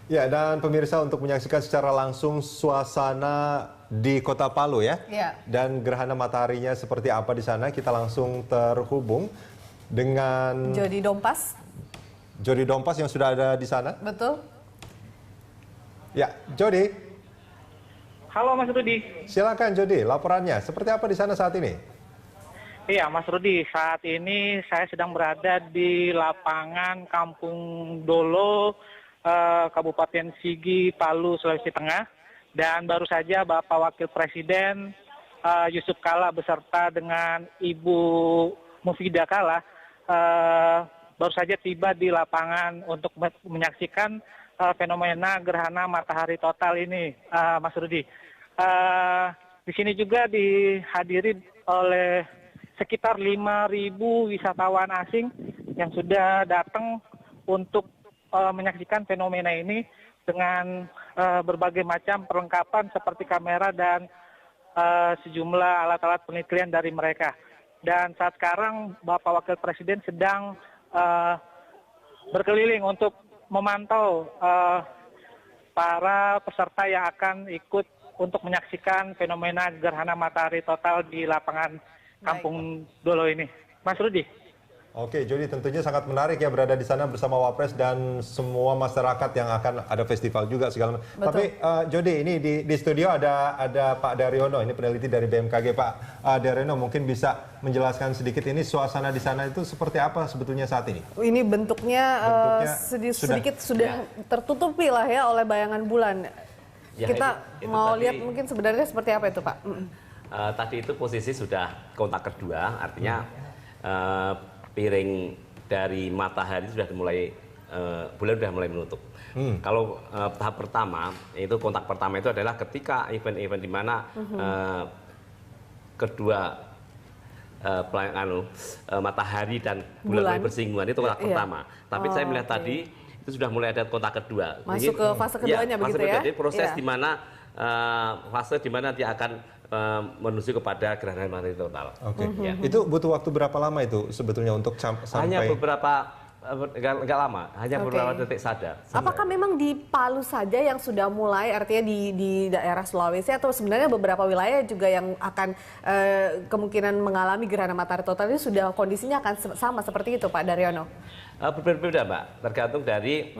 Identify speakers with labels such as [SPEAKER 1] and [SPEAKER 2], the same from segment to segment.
[SPEAKER 1] Ya, dan pemirsa untuk menyaksikan secara langsung suasana di Kota Palu ya. Dan gerhana mataharinya seperti apa di sana, kita langsung terhubung dengan
[SPEAKER 2] Jody Dompas.
[SPEAKER 1] Jody Dompas yang sudah ada di sana.
[SPEAKER 2] Betul.
[SPEAKER 1] Ya, Jody.
[SPEAKER 3] Halo Mas Rudi.
[SPEAKER 1] Silakan Jody, laporannya seperti apa di sana saat ini?
[SPEAKER 3] Iya Mas Rudi, saat ini saya sedang berada di lapangan Kampung Dolo, Kabupaten Sigi, Palu, Sulawesi Tengah. Dan baru saja Bapak Wakil Presiden Yusuf Kala beserta dengan Ibu Mufidah Kala baru saja tiba di lapangan untuk menyaksikan fenomena gerhana matahari total ini, Mas Rudi. Di sini juga dihadiri oleh sekitar 5.000 wisatawan asing yang sudah datang untuk menyaksikan fenomena ini dengan berbagai macam perlengkapan seperti kamera dan sejumlah alat-alat penelitian dari mereka. Dan saat sekarang Bapak Wakil Presiden sedang berkeliling untuk memantau para peserta yang akan ikut untuk menyaksikan fenomena gerhana matahari total di lapangan Kampung Dolo ini. Mas Rudi.
[SPEAKER 1] Oke, Jody, tentunya sangat menarik ya berada di sana bersama Wapres dan semua masyarakat yang akan ada festival juga segala macam. Tapi Jody, ini di studio ada Pak Daryono, ini peneliti dari BMKG. Pak Daryono mungkin bisa menjelaskan sedikit ini suasana di sana itu seperti apa sebetulnya saat ini?
[SPEAKER 2] Ini bentuknya sedikit sudah tertutupi lah ya oleh bayangan bulan. Ya, kita itu mau tadi, lihat mungkin sebenarnya seperti apa itu Pak?
[SPEAKER 4] Tadi itu posisi sudah kontak kedua, artinya piring dari matahari sudah mulai bulan sudah mulai menutup. Kalau tahap pertama itu kontak pertama itu adalah ketika event-event di mana kedua matahari dan bulan mulai bersinggungan itu kontak pertama. Tapi saya melihat tadi itu sudah mulai ada kontak kedua.
[SPEAKER 2] Masuk ke fase keduanya begitu ya?
[SPEAKER 4] Jadi proses di mana fase di mana dia akan menuju kepada gerhana matahari total.
[SPEAKER 1] Oke. Ya. Itu butuh waktu berapa lama itu sebetulnya untuk sampai?
[SPEAKER 4] Hanya beberapa, enggak lama, hanya beberapa detik saja.
[SPEAKER 2] Apakah memang di Palu saja yang sudah mulai, artinya di daerah Sulawesi, atau sebenarnya beberapa wilayah juga yang akan kemungkinan mengalami gerhana matahari total ini sudah kondisinya akan sama seperti itu Pak Daryono?
[SPEAKER 4] Berbeda Mbak, tergantung dari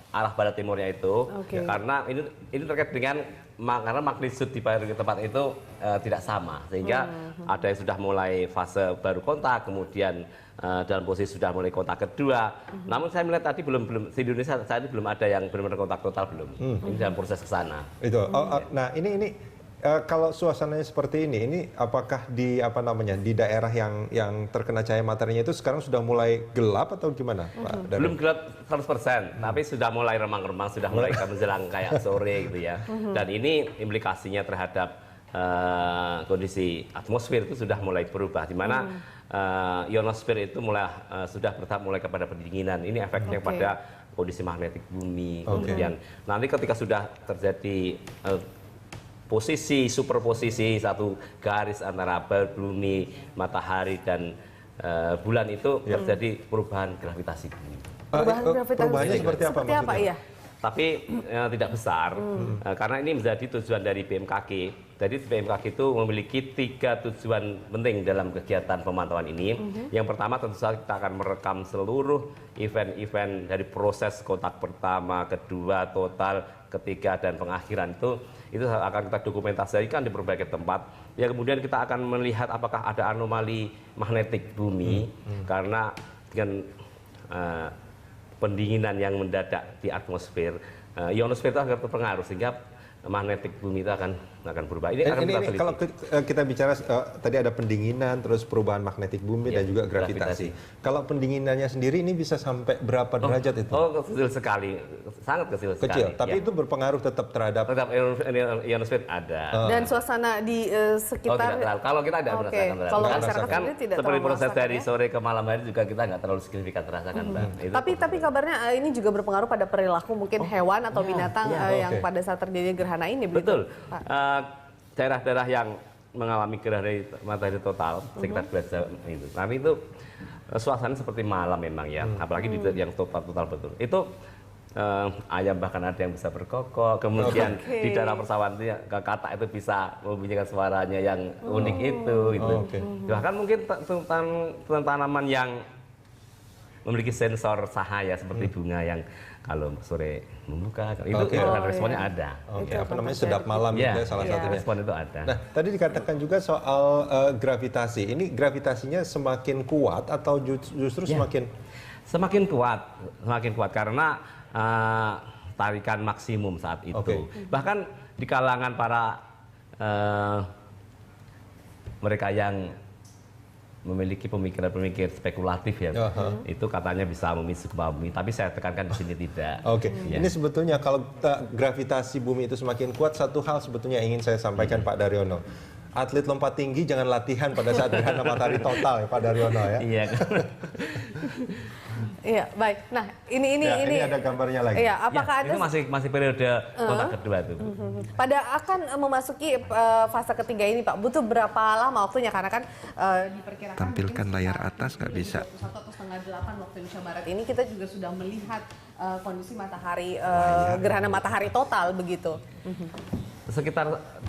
[SPEAKER 4] arah barat timurnya itu, karena ini terkait dengan karena magnitudo di tempat itu tidak sama, sehingga ada yang sudah mulai fase baru kontak, kemudian dalam posisi sudah mulai kontak kedua. Namun saya melihat tadi belum di Indonesia saat ini belum ada yang benar-benar kontak total belum. Ini dalam proses ke sana.
[SPEAKER 1] Itu. Nah ini kalau suasananya seperti ini apakah di di daerah yang terkena cahaya mataharinya itu sekarang sudah mulai gelap atau gimana, Pak?
[SPEAKER 4] Belum gelap 100%, tapi sudah mulai remang-remang, sudah mulai menjelang kayak sore gitu ya. Dan ini implikasinya terhadap kondisi atmosfer itu sudah mulai berubah, di mana ionosfer itu sudah bertahap mulai kepada pendinginan. Ini efeknya pada kondisi magnetik bumi. Kemudian nanti ketika sudah terjadi posisi superposisi satu garis antara bumi, matahari dan bulan itu terjadi perubahan gravitasi bumi.
[SPEAKER 1] Perubahannya seperti apa maksudnya?
[SPEAKER 2] Iya.
[SPEAKER 4] Tapi tidak besar, karena ini menjadi tujuan dari BMKG. Jadi BMKG itu memiliki 3 tujuan penting dalam kegiatan pemantauan ini. Yang pertama tentu saja kita akan merekam seluruh event-event dari proses kontak pertama, kedua, total, ketiga, dan pengakhiran itu akan kita dokumentasikan di berbagai tempat. Ya kemudian kita akan melihat apakah ada anomali magnetik bumi karena dengan pendinginan yang mendadak di atmosfer, ionosfer itu akan terpengaruh sehingga magnetik bumi itu akan berubah. Ini
[SPEAKER 1] kalau kita bicara tadi ada pendinginan, terus perubahan magnetik bumi dan juga gravitasi. Kalau pendinginannya sendiri ini bisa sampai berapa derajat itu?
[SPEAKER 4] Kecil sekali, sangat kecil sekali.
[SPEAKER 1] Tapi itu berpengaruh tetap terhadap
[SPEAKER 4] ionosfer ada.
[SPEAKER 2] Dan suasana di sekitar.
[SPEAKER 4] Kalau kita tidak merasakan.
[SPEAKER 2] Kalau masyarakat sendiri tidak
[SPEAKER 4] seperti proses dari sore ke malam hari juga kita nggak terlalu signifikan terasakan.
[SPEAKER 2] Tapi kabarnya ini juga berpengaruh pada perilaku mungkin hewan atau binatang yang pada saat terjadi gerhana ini.
[SPEAKER 4] Betul. Daerah-daerah yang mengalami gerhana matahari total sekitar 2 jam itu. Tapi itu suasana seperti malam memang ya, apalagi di yang total betul. Itu ayam bahkan ada yang bisa berkokok, kemudian di daerah persawahan itu katak itu bisa membunyikan suaranya yang unik itu gitu. Bahkan mungkin tanaman yang memiliki sensor cahaya seperti bunga yang kalau sore membuka itu responnya ada.
[SPEAKER 1] Apa namanya sedap malam itu salah satunya.
[SPEAKER 4] Respon itu ada.
[SPEAKER 1] Nah, tadi dikatakan juga soal gravitasi. Ini gravitasinya semakin kuat atau justru
[SPEAKER 4] semakin kuat karena tarikan maksimum saat itu. Bahkan di kalangan para mereka yang memiliki pemikiran spekulatif ya, itu katanya bisa memicu gempa bumi. Tapi saya tekankan di sini tidak.
[SPEAKER 1] Ini sebetulnya kalau gravitasi bumi itu semakin kuat, satu hal sebetulnya ingin saya sampaikan Pak Daryono. Atlet lompat tinggi jangan latihan pada saat gerhana matahari total ya Pak Daryono ya.
[SPEAKER 4] Iya.
[SPEAKER 2] Iya, baik. Nah, ini
[SPEAKER 1] ada gambarnya lagi.
[SPEAKER 2] Iya, apakah ada
[SPEAKER 4] itu masih periode kontak kedua itu.
[SPEAKER 2] Pada akan memasuki fase ketiga ini Pak, butuh berapa lama waktunya? Karena kan diperkirakan
[SPEAKER 5] tampilkan layar atas nggak bisa.
[SPEAKER 2] 1 atau setengah 8 waktu Indonesia Barat ini kita juga sudah melihat kondisi matahari gerhana matahari total begitu.
[SPEAKER 4] Sekitar 10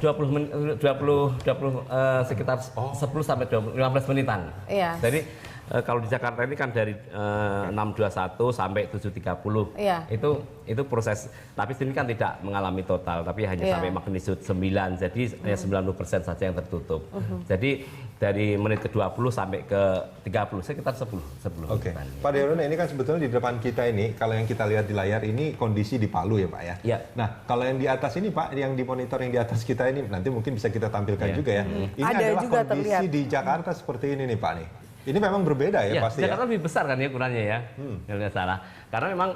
[SPEAKER 4] sampai 15 menitan.
[SPEAKER 2] Iya.
[SPEAKER 4] Jadi kalau di Jakarta ini kan dari 621 sampai 730.
[SPEAKER 2] Iya.
[SPEAKER 4] Itu proses, tapi sini kan tidak mengalami total, tapi hanya sampai magnitude 9. Jadi hanya 90% saja yang tertutup. Jadi dari menit ke-20 sampai ke 30 sekitar 10.
[SPEAKER 1] Pak Daryono, ini kan sebetulnya di depan kita ini, kalau yang kita lihat di layar ini kondisi di Palu ya Pak ya.
[SPEAKER 4] Iya.
[SPEAKER 1] Nah, kalau yang di atas ini Pak, yang di monitor yang di atas kita ini nanti mungkin bisa kita tampilkan juga ya. Ini
[SPEAKER 2] ada
[SPEAKER 1] adalah
[SPEAKER 2] juga
[SPEAKER 1] kondisi
[SPEAKER 2] terlihat
[SPEAKER 1] di Jakarta seperti ini nih Pak nih. Ini memang berbeda ya pasti
[SPEAKER 4] Jakarta lebih besar kan ya ukurannya ya. Kalau tidak salah. Karena memang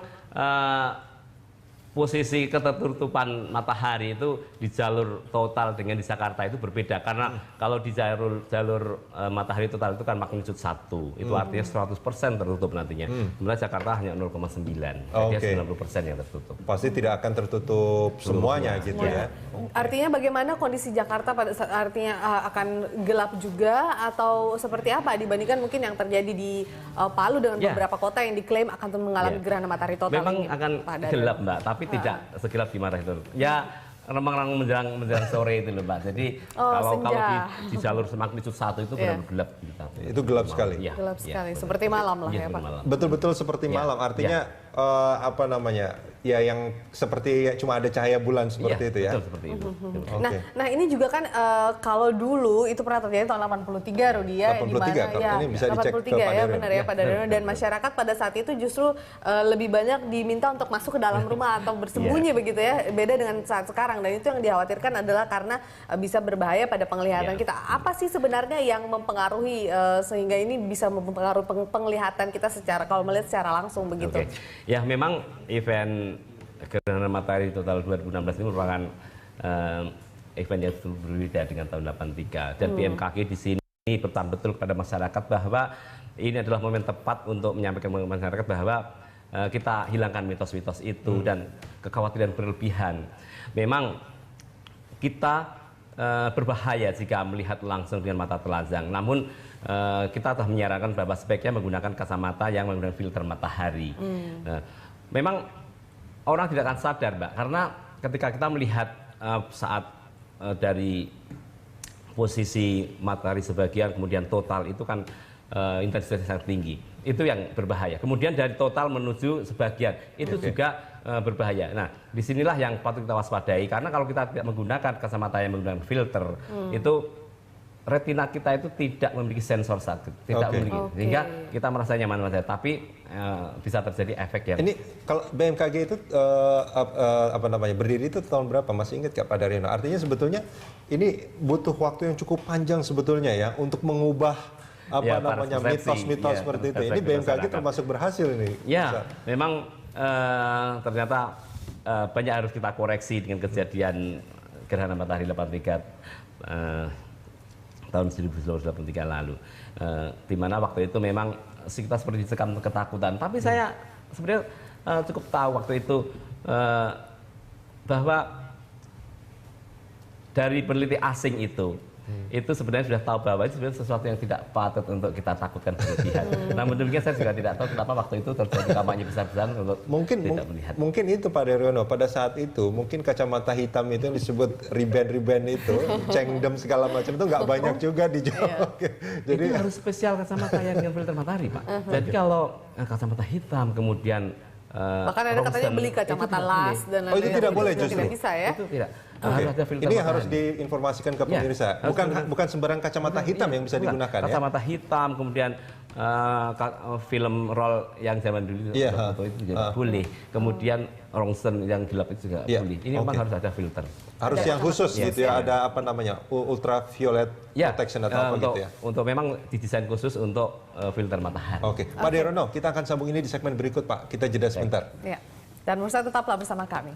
[SPEAKER 4] posisi ketertutupan matahari itu di jalur total dengan di Jakarta itu berbeda, karena kalau di jalur matahari total itu kan magnitude 1, itu artinya 100% tertutup nantinya. Sebenarnya Jakarta hanya 0,9, jadi 90% yang tertutup.
[SPEAKER 1] Pasti tidak akan tertutup semuanya gitu ya.
[SPEAKER 2] Artinya bagaimana kondisi Jakarta pada saat artinya akan gelap juga atau seperti apa dibandingkan mungkin yang terjadi di Palu dengan beberapa kota yang diklaim akan mengalami gerhana matahari total.
[SPEAKER 4] Memang
[SPEAKER 2] ini,
[SPEAKER 4] akan gelap Mbak, tapi tidak segelap di Marah itu. Ya remang-remang menjelang sore itu loh Mbak. Jadi kalau di jalur magnitude 1 itu benar-benar gelap gitu.
[SPEAKER 1] Itu gelap sekali.
[SPEAKER 4] Ya,
[SPEAKER 2] gelap sekali, seperti malam lah ya Pak.
[SPEAKER 1] Betul-betul seperti malam. Artinya apa namanya? Ya yang seperti cuma ada cahaya bulan seperti itu ya.
[SPEAKER 4] Betul seperti itu.
[SPEAKER 2] Nah ini juga kan kalau dulu itu pernah terjadi tahun 83 Rudi ya,
[SPEAKER 1] 83
[SPEAKER 2] di mana
[SPEAKER 1] kalau
[SPEAKER 2] ya
[SPEAKER 1] ini bisa dicek ke
[SPEAKER 2] 83
[SPEAKER 1] Pak
[SPEAKER 2] ya
[SPEAKER 1] Daryono.
[SPEAKER 2] benar ya Pak Daryono, dan masyarakat pada saat itu justru lebih banyak diminta untuk masuk ke dalam rumah atau bersembunyi begitu ya, beda dengan saat sekarang, dan itu yang dikhawatirkan adalah karena bisa berbahaya pada penglihatan kita. Apa sih sebenarnya yang mempengaruhi sehingga ini bisa mempengaruhi penglihatan kita secara kalau melihat secara langsung begitu?
[SPEAKER 4] Ya memang event gerhana matahari total 2016 ini merupakan event yang berbeda dengan tahun 83, dan BMKG di sini berpesan betul kepada masyarakat bahwa ini adalah momen tepat untuk menyampaikan kepada masyarakat bahwa kita hilangkan mitos-mitos itu dan kekhawatiran berlebihan. Memang kita berbahaya jika melihat langsung dengan mata telanjang, namun kita telah menyarankan bahwa sebaiknya menggunakan kacamata yang menggunakan filter matahari. Memang orang tidak akan sadar Mbak, karena ketika kita melihat saat dari posisi matahari sebagian kemudian total itu kan intensitasnya sangat tinggi, itu yang berbahaya. Kemudian dari total menuju sebagian itu juga berbahaya. Nah disinilah yang patut kita waspadai, karena kalau kita tidak menggunakan kacamata yang menggunakan filter itu retina kita itu tidak memiliki sensor tidak memiliki, sehingga kita merasa nyaman saja, tapi bisa terjadi efek yang
[SPEAKER 1] ini. Kalau BMKG itu apa namanya berdiri itu tahun berapa, masih ingat nggak Pak Daryono? Artinya sebetulnya ini butuh waktu yang cukup panjang sebetulnya ya untuk mengubah apa namanya mitos-mitos seperti itu. Ini BMKG termasuk berhasil ini.
[SPEAKER 4] Ya, memang ternyata banyak harus kita koreksi dengan kejadian gerhana matahari 83 tahun 1983 lalu, di mana waktu itu memang kita seperti dicekam ketakutan. Tapi saya sebenarnya cukup tahu waktu itu bahwa dari peneliti asing itu itu sebenarnya sudah tahu bahwa itu sebenarnya sesuatu yang tidak patut untuk kita takutkan berlebihan. Namun demikian saya juga tidak tahu kenapa waktu itu terjadi kampanye besar-besaran untuk tidak melihat.
[SPEAKER 1] Mungkin itu Pak Daryono, pada saat itu mungkin kacamata hitam itu yang disebut riben-riben itu, cengdem segala macam itu nggak banyak juga dijual.
[SPEAKER 4] Jadi itu harus spesial kacamata yang dengan filter matahari, Pak. Jadi kalau kacamata hitam kemudian
[SPEAKER 2] bahkan ada katanya beli kacamata las dan lain-lain.
[SPEAKER 1] Oh, itu tidak boleh justru.
[SPEAKER 2] Tidak bisa ya.
[SPEAKER 4] Itu tidak.
[SPEAKER 1] Harus
[SPEAKER 4] ada filter
[SPEAKER 1] ini
[SPEAKER 4] matahari.
[SPEAKER 1] harus diinformasikan ke pemirsa. Bukan sembarang kacamata hitam yang bisa digunakan ya.
[SPEAKER 4] Kacamata hitam, kemudian film roll yang zaman dulu foto itu juga boleh. Kemudian rongsen yang gelap itu juga boleh. Ini memang harus ada filter.
[SPEAKER 1] Harus yang khusus gitu ya, ada apa namanya, ultraviolet protection atau apa gitu ya.
[SPEAKER 4] Untuk memang didesain khusus untuk filter matahari.
[SPEAKER 1] Oke, Pak Daryono, kita akan sambung ini di segmen berikut Pak. Kita jeda sebentar.
[SPEAKER 2] Ya. Dan pemirsa tetaplah bersama kami.